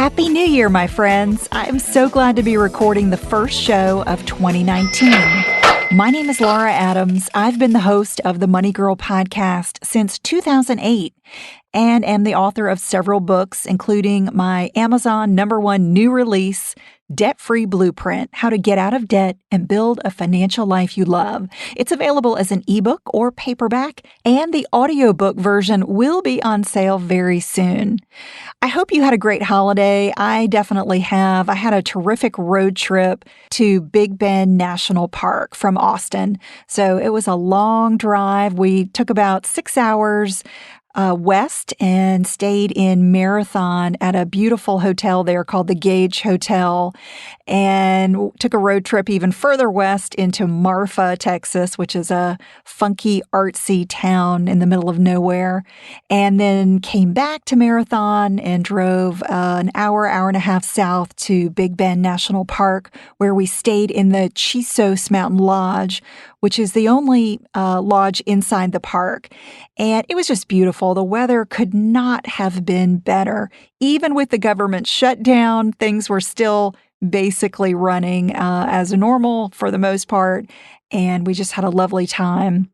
Happy New Year, my friends. I am so glad to be recording the first show of 2019. My name is Laura Adams. I've been the host of the Money Girl podcast since 2008 and am the author of several books, including my Amazon #1 new release, Debt-Free Blueprint: How to Get Out of Debt and Build a Financial Life You Love. It's available as an ebook or paperback, and the audiobook version will be on sale very soon. I hope you had a great holiday. I definitely have. I had a terrific road trip to Big Bend National Park from Austin. So it was a long drive. We took about 6 hours west and stayed in Marathon at a beautiful hotel there called the Gage Hotel, and took a road trip even further west into Marfa, Texas, which is a funky, artsy town in the middle of nowhere, and then came back to Marathon and drove an hour and a half south to Big Bend National Park, where we stayed in the Chisos Mountain Lodge, which is the only lodge inside the park. And it was just beautiful. The weather could not have been better. Even with the government shutdown, things were still basically running as normal for the most part. And we just had a lovely time.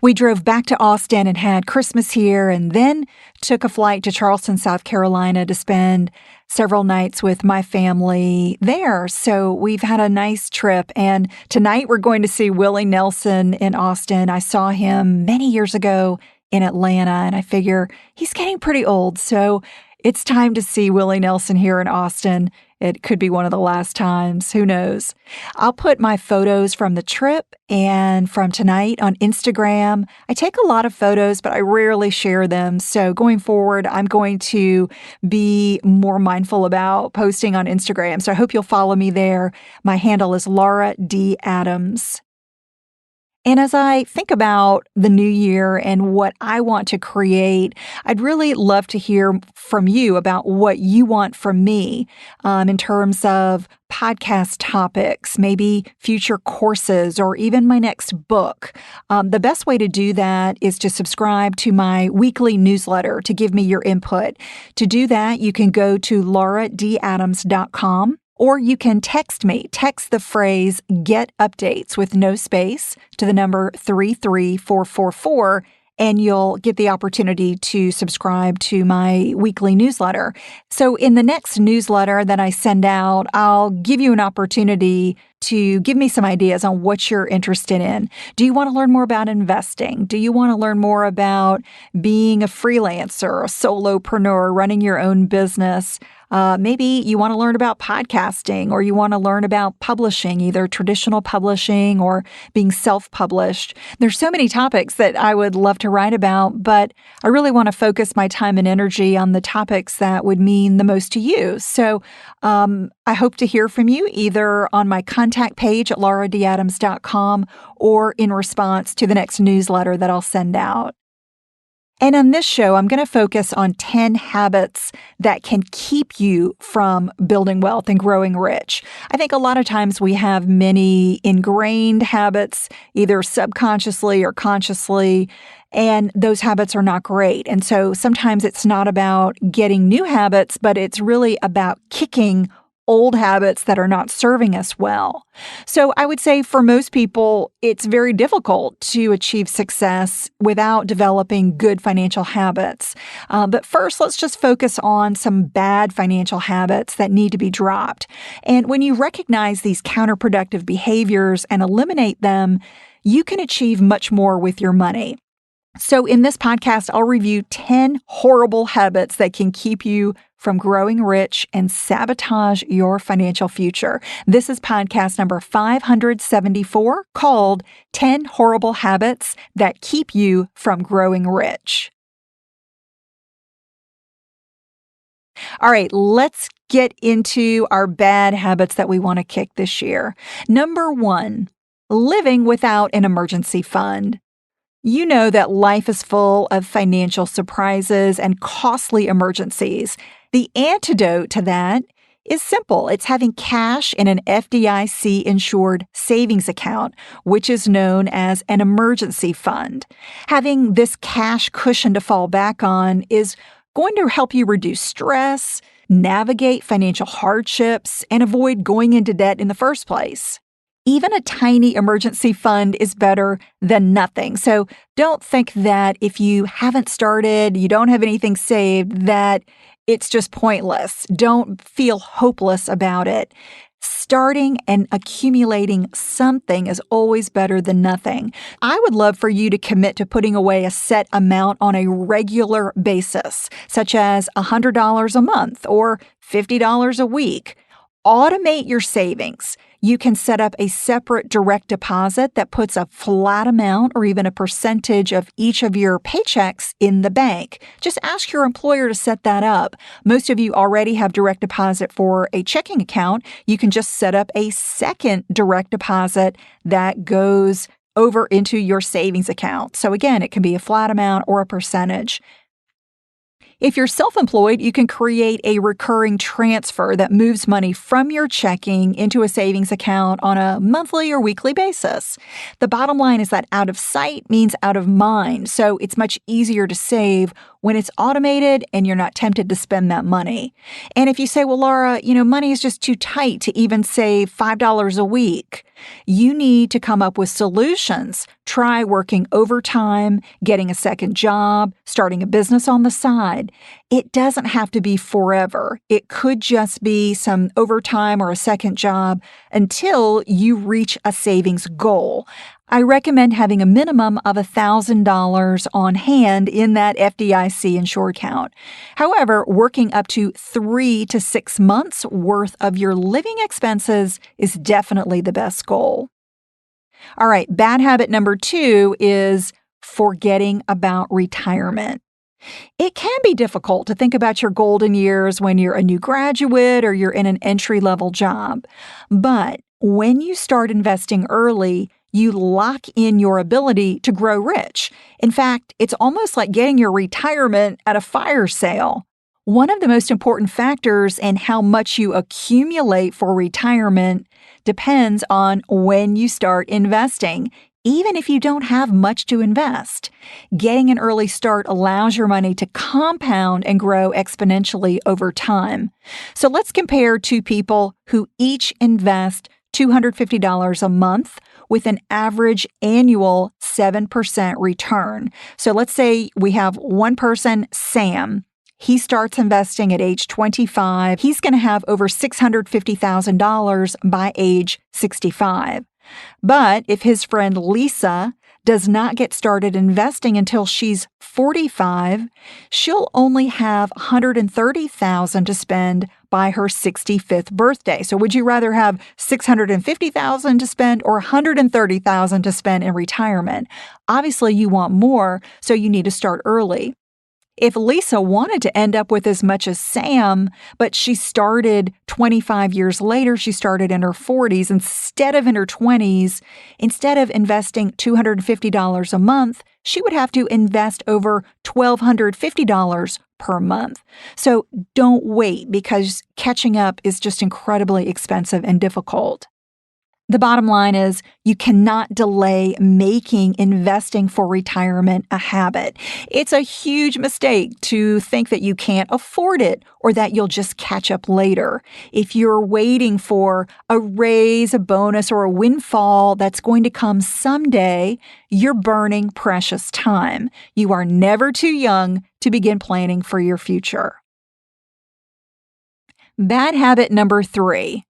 We drove back to Austin and had Christmas here, and then took a flight to Charleston, South Carolina to spend several nights with my family there. So we've had a nice trip. And tonight we're going to see Willie Nelson in Austin. I saw him many years ago in Atlanta, and I figure he's getting pretty old. So it's time to see Willie Nelson here in Austin. It could be one of the last times. Who knows? I'll put my photos from the trip and from tonight on Instagram. I take a lot of photos, but I rarely share them. So going forward, I'm going to be more mindful about posting on Instagram. So I hope you'll follow me there. My handle is Laura D. Adams. And as I think about the new year and what I want to create, I'd really love to hear from you about what you want from me in terms of podcast topics, maybe future courses, or even my next book. The best way to do that is to subscribe to my weekly newsletter to give me your input. To do that, you can go to lauradadams.com. Or you can text me. Text the phrase "get updates" with no space to the number 33444, and you'll get the opportunity to subscribe to my weekly newsletter. So in the next newsletter that I send out, I'll give you an opportunity to give me some ideas on what you're interested in. Do you want to learn more about investing? Do you want to learn more about being a freelancer, a solopreneur, running your own business? Maybe you want to learn about podcasting, or you want to learn about publishing, either traditional publishing or being self-published. There's so many topics that I would love to write about, but I really want to focus my time and energy on the topics that would mean the most to you. So I hope to hear from you either on my contact page at lauradadams.com or in response to the next newsletter that I'll send out. And on this show, I'm going to focus on 10 habits that can keep you from building wealth and growing rich. I think a lot of times we have many ingrained habits, either subconsciously or consciously, and those habits are not great. And so sometimes it's not about getting new habits, but it's really about kicking old habits that are not serving us well. So I would say for most people, it's very difficult to achieve success without developing good financial habits. But first, let's just focus on some bad financial habits that need to be dropped. And when you recognize these counterproductive behaviors and eliminate them, you can achieve much more with your money. So in this podcast, I'll review 10 horrible habits that can keep you from growing rich and sabotage your financial future. This is podcast number 574, called 10 Horrible Habits That Keep You from Growing Rich. All right, let's get into our bad habits that we want to kick this year. Number 1, living without an emergency fund. You know that life is full of financial surprises and costly emergencies. The antidote to that is simple. It's having cash in an FDIC-insured savings account, which is known as an emergency fund. Having this cash cushion to fall back on is going to help you reduce stress, navigate financial hardships, and avoid going into debt in the first place. Even a tiny emergency fund is better than nothing. So don't think that if you haven't started, you don't have anything saved, that it's just pointless. Don't feel hopeless about it. Starting and accumulating something is always better than nothing. I would love for you to commit to putting away a set amount on a regular basis, such as $100 a month or $50 a week. Automate your savings. You can set up a separate direct deposit that puts a flat amount or even a percentage of each of your paychecks in the bank. Just ask your employer to set that up. Most of you already have direct deposit for a checking account. You can just set up a second direct deposit that goes over into your savings account. So again, it can be a flat amount or a percentage. If you're self-employed, you can create a recurring transfer that moves money from your checking into a savings account on a monthly or weekly basis. The bottom line is that out of sight means out of mind, so it's much easier to save when it's automated and you're not tempted to spend that money. And if you say, well, Laura, money is just too tight to even save $5 a week, you need to come up with solutions. Try working overtime, getting a second job, starting a business on the side. It doesn't have to be forever. It could just be some overtime or a second job until you reach a savings goal. I recommend having a minimum of $1,000 on hand in that FDIC insured account. However, working up to 3 to 6 months worth of your living expenses is definitely the best goal. All right, bad habit number 2 is forgetting about retirement. It can be difficult to think about your golden years when you're a new graduate or you're in an entry-level job. But when you start investing early, you lock in your ability to grow rich. In fact, it's almost like getting your retirement at a fire sale. One of the most important factors in how much you accumulate for retirement depends on when you start investing, even if you don't have much to invest. Getting an early start allows your money to compound and grow exponentially over time. So let's compare two people who each invest $250 a month with an average annual 7% return. So let's say we have one person, Sam. He starts investing at age 25. He's going to have over $650,000 by age 65. But if his friend Lisa does not get started investing until she's 45, she'll only have $130,000 to spend by her 65th birthday. So would you rather have $650,000 to spend or $130,000 to spend in retirement? Obviously, you want more, so you need to start early. If Lisa wanted to end up with as much as Sam, but she started 25 years later, she started in her 40s instead of in her 20s, instead of investing $250 a month, she would have to invest over $1,250 per month. So don't wait, because catching up is just incredibly expensive and difficult. The bottom line is you cannot delay making investing for retirement a habit. It's a huge mistake to think that you can't afford it or that you'll just catch up later. If you're waiting for a raise, a bonus, or a windfall that's going to come someday, you're burning precious time. You are never too young to begin planning for your future. Bad habit number 3.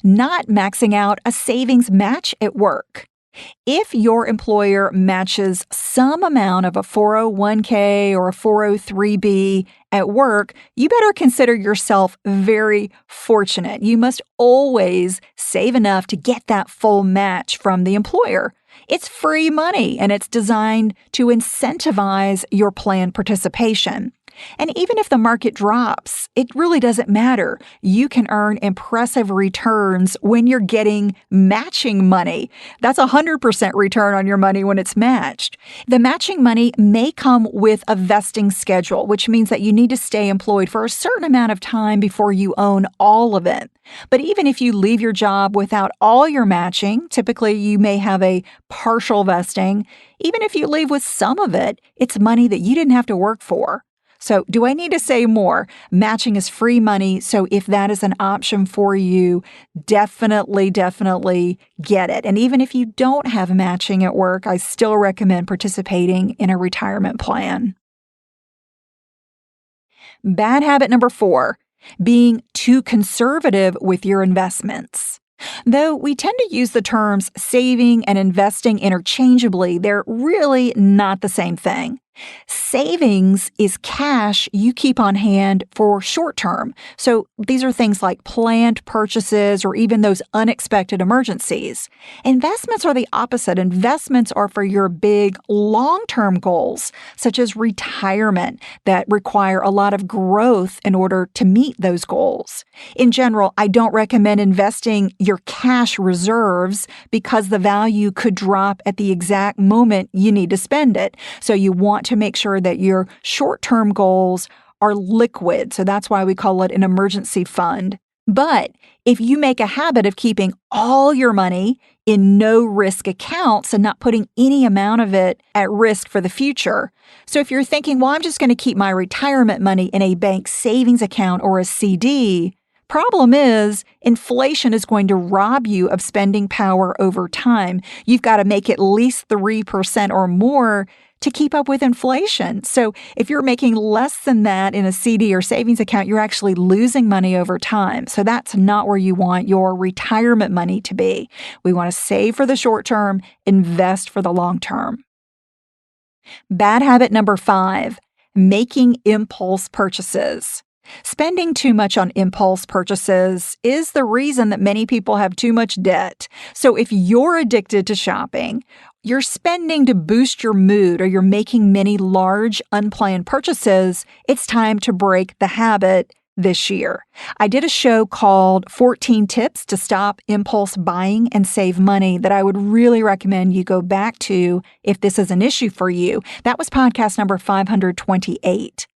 Not maxing out a savings match at work. If your employer matches some amount of a 401k or a 403b at work, you better consider yourself very fortunate. You must always save enough to get that full match from the employer. It's free money, and it's designed to incentivize your plan participation. And even if the market drops, it really doesn't matter. You can earn impressive returns when you're getting matching money. That's 100% return on your money when it's matched. The matching money may come with a vesting schedule, which means that you need to stay employed for a certain amount of time before you own all of it. But even if you leave your job without all your matching, typically you may have a partial vesting. Even if you leave with some of it, it's money that you didn't have to work for. So do I need to say more? Matching is free money. So if that is an option for you, definitely get it. And even if you don't have matching at work, I still recommend participating in a retirement plan. Bad habit number 4, being too conservative with your investments. Though we tend to use the terms saving and investing interchangeably, they're really not the same thing. Savings is cash you keep on hand for short term. So these are things like planned purchases or even those unexpected emergencies. Investments are the opposite. Investments are for your big long-term goals, such as retirement, that require a lot of growth in order to meet those goals. In general, I don't recommend investing your cash reserves because the value could drop at the exact moment you need to spend it. So you want to make sure that your short-term goals are liquid. So that's why we call it an emergency fund. But if you make a habit of keeping all your money in no-risk accounts and not putting any amount of it at risk for the future. So if you're thinking, well, I'm just going to keep my retirement money in a bank savings account or a CD, problem is, inflation is going to rob you of spending power over time. You've got to make at least 3% or more to keep up with inflation. So if you're making less than that in a CD or savings account, you're actually losing money over time. So that's not where you want your retirement money to be. We want to save for the short term, invest for the long term. Bad habit number 5, making impulse purchases. Spending too much on impulse purchases is the reason that many people have too much debt. So if you're addicted to shopping, you're spending to boost your mood, or you're making many large, unplanned purchases, it's time to break the habit this year. I did a show called 14 Tips to Stop Impulse Buying and Save Money that I would really recommend you go back to if this is an issue for you. That was podcast number 528.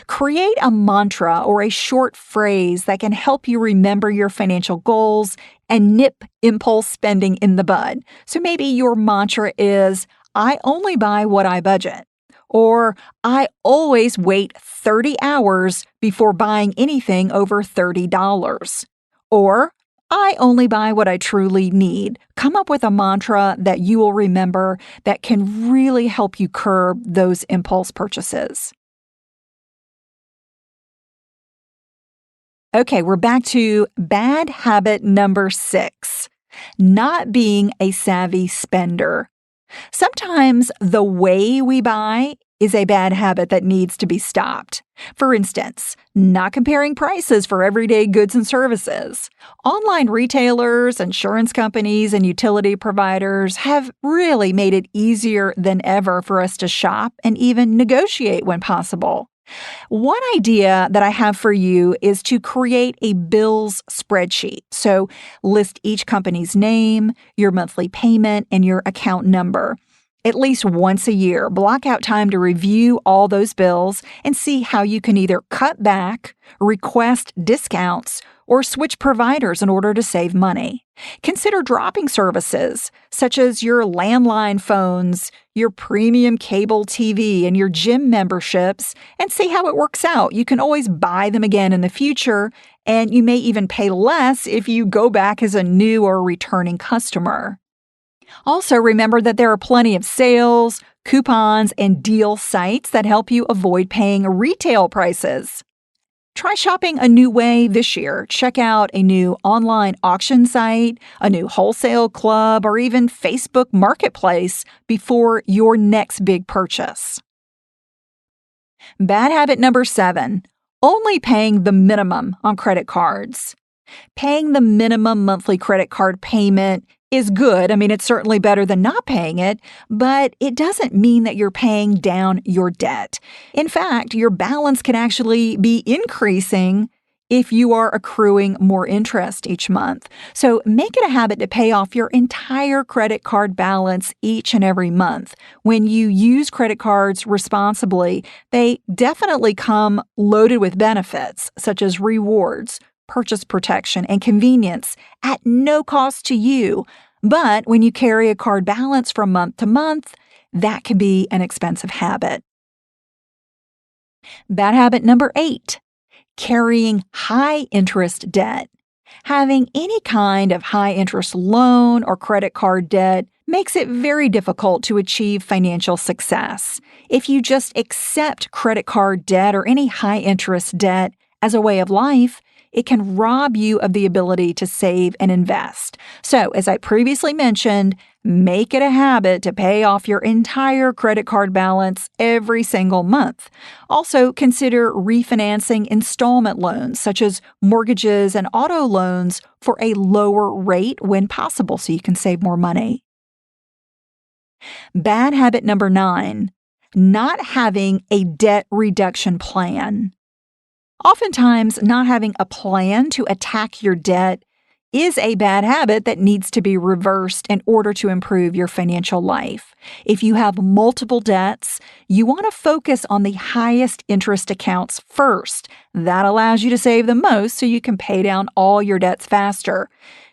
Create a mantra or a short phrase that can help you remember your financial goals and nip impulse spending in the bud. So maybe your mantra is, I only buy what I budget. Or I always wait 30 hours before buying anything over $30. Or I only buy what I truly need. Come up with a mantra that you will remember that can really help you curb those impulse purchases. Okay, we're back to bad habit number 6, not being a savvy spender. Sometimes the way we buy is a bad habit that needs to be stopped. For instance, not comparing prices for everyday goods and services. Online retailers, insurance companies, and utility providers have really made it easier than ever for us to shop and even negotiate when possible. One idea that I have for you is to create a bills spreadsheet. So list each company's name, your monthly payment, and your account number. At least once a year, block out time to review all those bills and see how you can either cut back, request discounts, or switch providers in order to save money. Consider dropping services such as your landline phones, your premium cable TV, and your gym memberships, and see how it works out. You can always buy them again in the future, and you may even pay less if you go back as a new or returning customer. Also, remember that there are plenty of sales, coupons, and deal sites that help you avoid paying retail prices. Try shopping a new way this year. Check out a new online auction site, a new wholesale club, or even Facebook Marketplace before your next big purchase. Bad habit number 7, only paying the minimum on credit cards. Paying the minimum monthly credit card payment is good. I mean, it's certainly better than not paying it, but it doesn't mean that you're paying down your debt. In fact, your balance can actually be increasing if you are accruing more interest each month. So make it a habit to pay off your entire credit card balance each and every month. When you use credit cards responsibly, they definitely come loaded with benefits, such as rewards, purchase protection, and convenience at no cost to you. But when you carry a card balance from month to month, that can be an expensive habit. Bad habit number 8, carrying high interest debt. Having any kind of high interest loan or credit card debt makes it very difficult to achieve financial success. If you just accept credit card debt or any high interest debt as a way of life, it can rob you of the ability to save and invest. So, as I previously mentioned, make it a habit to pay off your entire credit card balance every single month. Also, consider refinancing installment loans, such as mortgages and auto loans, for a lower rate when possible so you can save more money. Bad habit number 9, not having a debt reduction plan. Oftentimes, not having a plan to attack your debt is a bad habit that needs to be reversed in order to improve your financial life. If you have multiple debts, you want to focus on the highest interest accounts first. That allows you to save the most so you can pay down all your debts faster.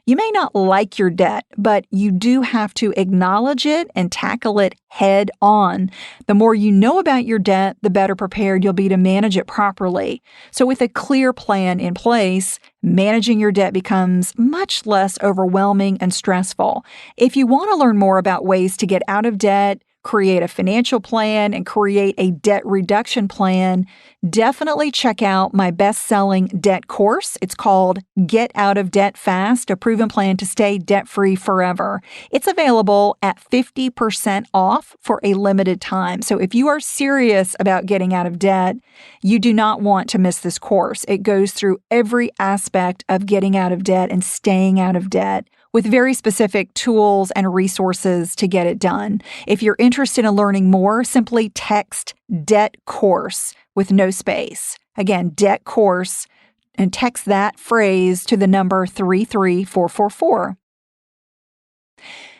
You may not like your debt, but you do have to acknowledge it and tackle it head on. The more you know about your debt, the better prepared you'll be to manage it properly. So with a clear plan in place, managing your debt becomes much less overwhelming and stressful. If you want to learn more about ways to get out of debt, create a financial plan, and create a debt reduction plan, definitely check out my best-selling debt course. It's called Get Out of Debt Fast, a proven plan to stay debt-free forever. It's available at 50% off for a limited time. So if you are serious about getting out of debt, you do not want to miss this course. It goes through every aspect of getting out of debt and staying out of debt, with very specific tools and resources to get it done. If you're interested in learning more, simply text debt course with no space. Again, debt course, and text that phrase to the number 33444.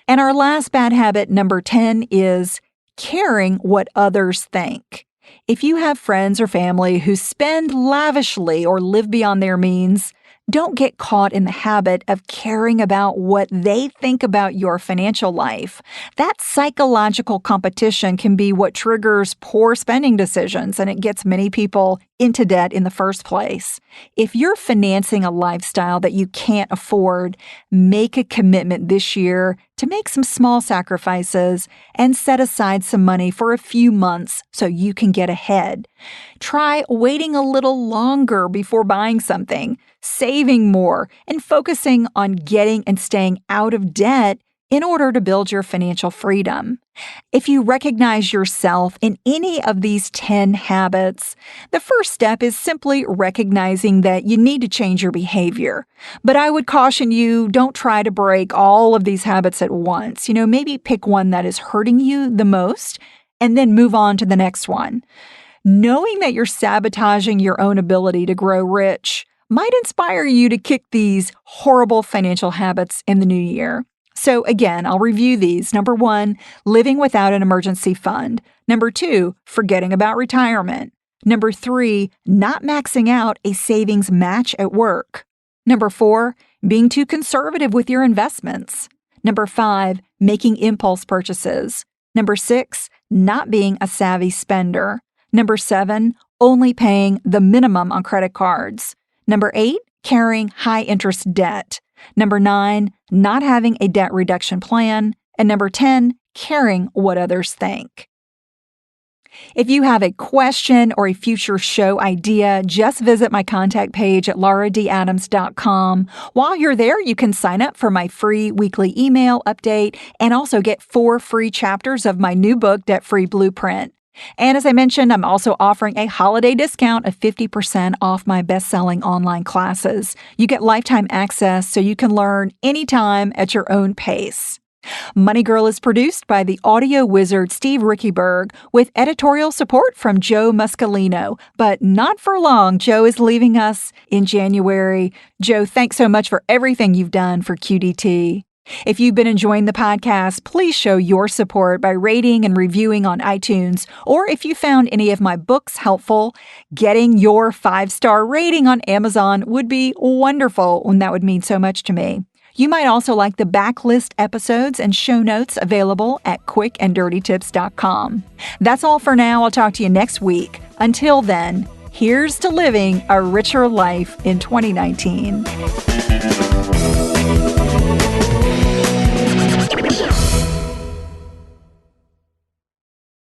And our last bad habit, number 10, is caring what others think. If you have friends or family who spend lavishly or live beyond their means, don't get caught in the habit of caring about what they think about your financial life. That psychological competition can be what triggers poor spending decisions, and it gets many people into debt in the first place. If you're financing a lifestyle that you can't afford, make a commitment this year to make some small sacrifices and set aside some money for a few months so you can get ahead. Try waiting a little longer before buying something, saving more, and focusing on getting and staying out of debt in order to build your financial freedom. If you recognize yourself in any of these 10 habits, the first step is simply recognizing that you need to change your behavior. But I would caution you, don't try to break all of these habits at once. Maybe pick one that is hurting you the most and then move on to the next one. Knowing that you're sabotaging your own ability to grow rich might inspire you to kick these horrible financial habits in the new year. So again, I'll review these. Number 1, living without an emergency fund. Number 2, forgetting about retirement. Number 3, not maxing out a savings match at work. Number 4, being too conservative with your investments. Number 5, making impulse purchases. Number 6, not being a savvy spender. Number 7, only paying the minimum on credit cards. Number 8, carrying high interest debt. Number 9, not having a debt reduction plan. And number 10, caring what others think. If you have a question or a future show idea, just visit my contact page at lauradadams.com. While you're there, you can sign up for my free weekly email update and also get 4 free chapters of my new book, Debt Free Blueprint. And as I mentioned, I'm also offering a holiday discount of 50% off my best-selling online classes. You get lifetime access so you can learn anytime at your own pace. Money Girl is produced by the audio wizard Steve Rickyberg with editorial support from Joe Muscolino. But not for long. Joe is leaving us in January. Joe, thanks so much for everything you've done for QDT. If you've been enjoying the podcast, please show your support by rating and reviewing on iTunes. Or if you found any of my books helpful, getting your 5-star rating on Amazon would be wonderful, and that would mean so much to me. You might also like the backlist episodes and show notes available at quickanddirtytips.com. That's all for now. I'll talk to you next week. Until then, here's to living a richer life in 2019.